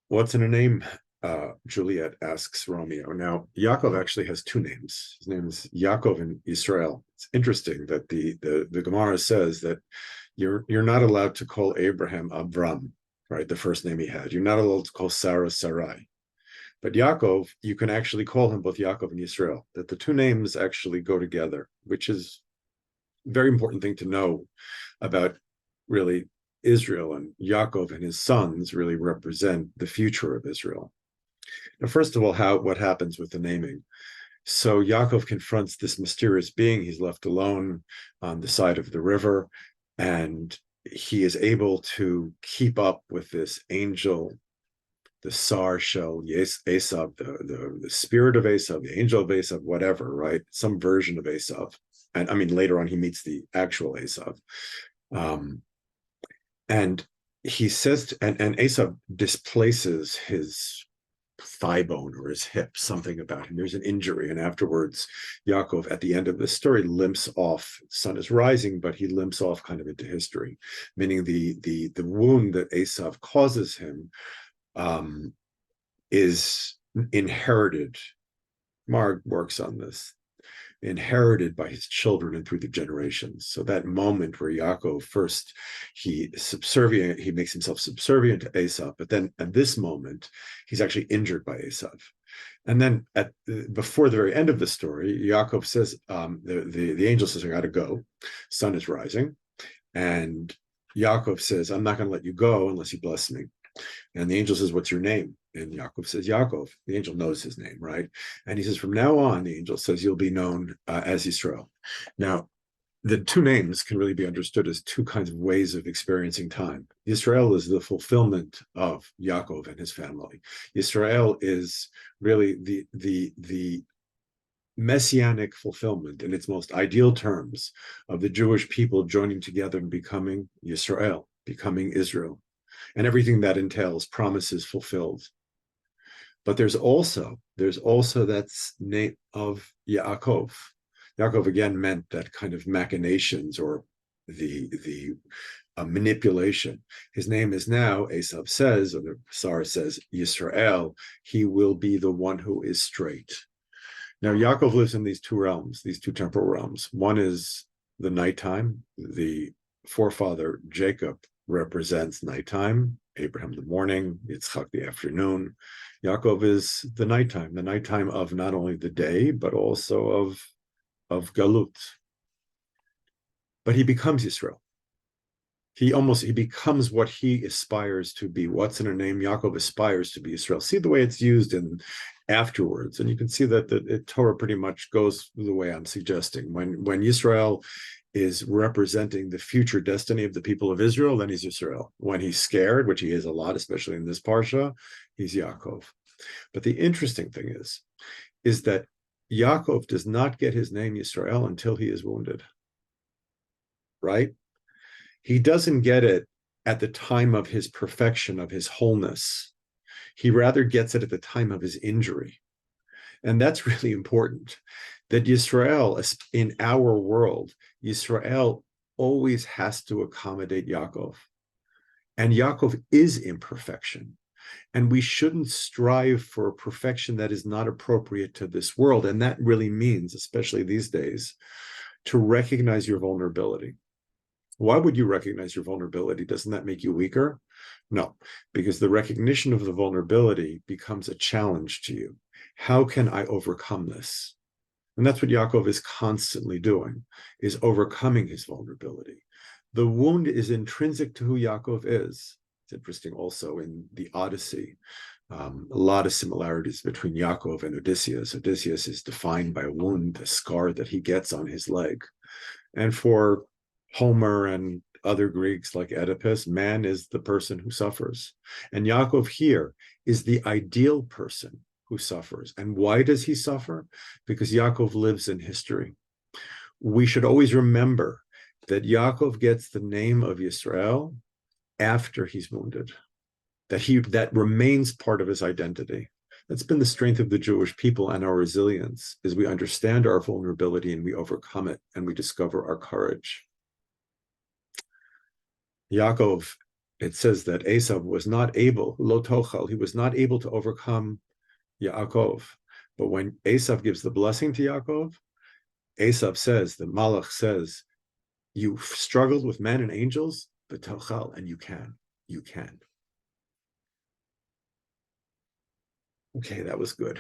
What's in a name? Juliet asks Romeo. Now, Yaakov actually has two names. His name is Yaakov and Israel. It's interesting that the Gemara says that you're not allowed to call Abraham Abram, right? The first name he had. You're not allowed to call Sarah Sarai. But Yaakov, you can actually call him both Yaakov and Israel. That the two names actually go together, which is a very important thing to know about really Israel, and Yaakov and his sons really represent the future of Israel. Now, first of all, what happens with the naming? So Yaakov confronts this mysterious being. He's left alone on the side of the river, and he is able to keep up with this angel, the Sar Shel Esav, the spirit of Esav, the angel of Esav, whatever, right? Some version of Esav. And I mean, later on, he meets the actual Esav. And he says, and Esav displaces his thigh bone or his hip, something about him. There's an injury. And afterwards, Yaakov, at the end of the story, limps off. The sun is rising, but he limps off kind of into history, meaning the wound that Esav causes him is inherited. Marg works on this, inherited by his children and through the generations. So that moment where Yaakov first he makes himself subservient to Esav, but then at this moment he's actually injured by Esav. And then before the very end of the story, Yaakov says, the angel says, "I got to go. Sun is rising," and Yaakov says, "I'm not going to let you go unless you bless me." And the angel says, "What's your name?" And Yaakov says, "Yaakov." The angel knows his name, right? And he says, "From now on," the angel says, "you'll be known as Yisrael." Now, the two names can really be understood as two kinds of ways of experiencing time. Yisrael is the fulfillment of Yaakov and his family. Yisrael is really the messianic fulfillment in its most ideal terms of the Jewish people joining together and becoming Yisrael, becoming Israel, and everything that entails, promises fulfilled. But there's also that name of Yaakov. Yaakov again meant that kind of machinations or the manipulation. His name is now, Esav says, or the Sar says, Yisrael. He will be the one who is straight. Now, Yaakov lives in these two realms, these two temporal realms. One is the nighttime. The forefather Jacob represents nighttime, Abraham the morning, Yitzchak the afternoon. Yaakov is the nighttime of not only the day, but also of Galut. But he becomes Yisrael. He becomes what he aspires to be. What's in a name? Yaakov aspires to be Israel. See the way it's used in afterwards, and you can see that the Torah pretty much goes the way I'm suggesting. When Yisrael is representing the future destiny of the people of Israel, then he's Yisrael. When he's scared, which he is a lot, especially in this parsha, he's Yaakov. But the interesting thing is that Yaakov does not get his name Yisrael until he is wounded, right? He doesn't get it at the time of his perfection, of his wholeness. He rather gets it at the time of his injury. And that's really important, that Yisrael, in our world, Yisrael always has to accommodate Yaakov. And Yaakov is imperfection. And we shouldn't strive for a perfection that is not appropriate to this world. And that really means, especially these days, to recognize your vulnerability. Why would you recognize your vulnerability? Doesn't that make you weaker? No, because the recognition of the vulnerability becomes a challenge to you. How can I overcome this? And that's what Yaakov is constantly doing, is overcoming his vulnerability. The wound is intrinsic to who Yaakov is. It's interesting also in the Odyssey, a lot of similarities between Yaakov and Odysseus. Odysseus is defined by a wound, a scar that he gets on his leg. And for Homer and other Greeks like Oedipus, man is the person who suffers. And Yaakov here is the ideal person who suffers. And why does he suffer? Because Yaakov lives in history. We should always remember that Yaakov gets the name of Yisrael after he's wounded, that remains part of his identity. That's been the strength of the Jewish people and our resilience, is we understand our vulnerability and we overcome it and we discover our courage. Yaakov it says that Esav was not able, lo tochal, he was not able to overcome Yaakov. But when Esav gives the blessing to Yaakov, Esav says, the Malach says, you struggled with men and angels, but tochal, and you can. You can. Okay, that was good.